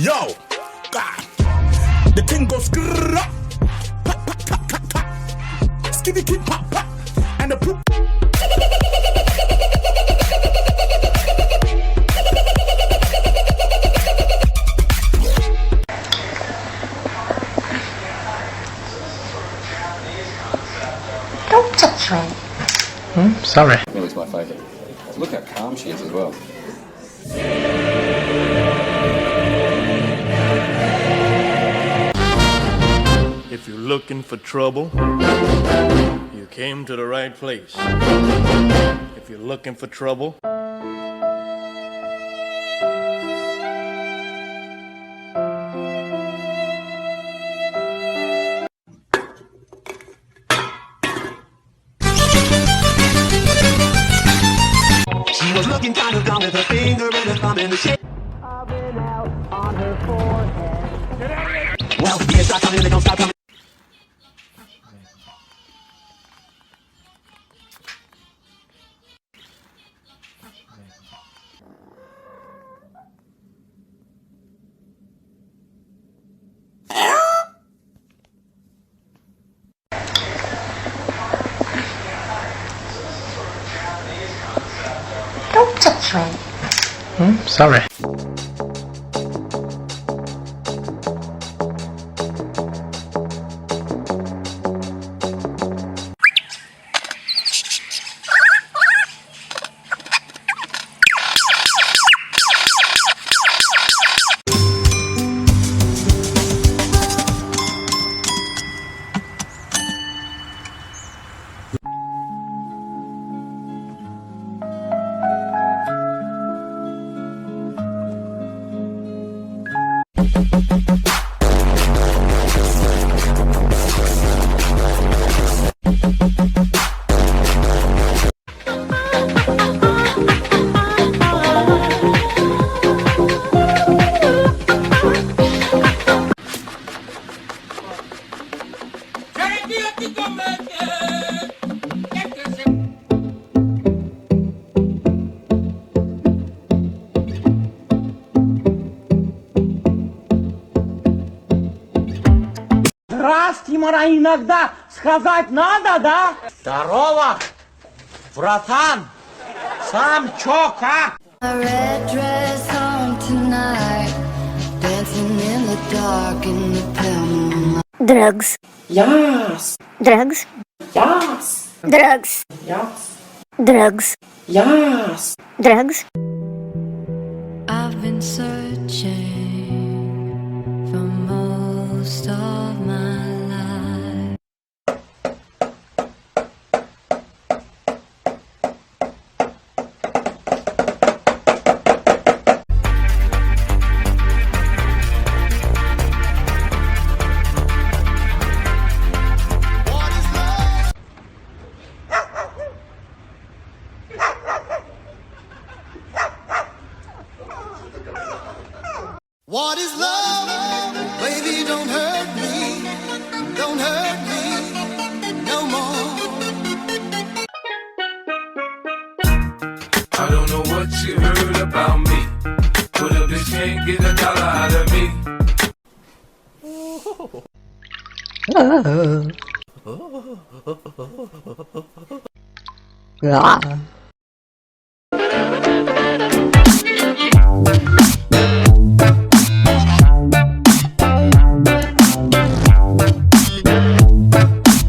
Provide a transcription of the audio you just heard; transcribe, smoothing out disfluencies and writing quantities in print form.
Yo, God, the thing goes skrrrra, pop, pop, pop, pop, pop, skitty kid pop, pop, and the poop. Don't touch me. Sorry. Millie's my favourite. Look how calm she is as well. If you're looking for trouble, you came to the right place. If you're looking for trouble, She was looking kind of dumb with her finger and her thumb in the shape. Well, the start coming, they don't stop coming. Don't touch me. Sorry. Здрасте, Мара, иногда сказать надо, да? Здорово, братан. Сам чё, как? A red dress on tonight, dancing in the dark in the pale moonlight. Drugs. Yes. Drugs. Yes. Drugs. Yes. Drugs. Yes. Drugs. I've been searching for most of my life. What is love? Baby, don't hurt me. Don't hurt me no more. I don't know what you heard about me, but a bitch can't get a dollar out of me. Ah.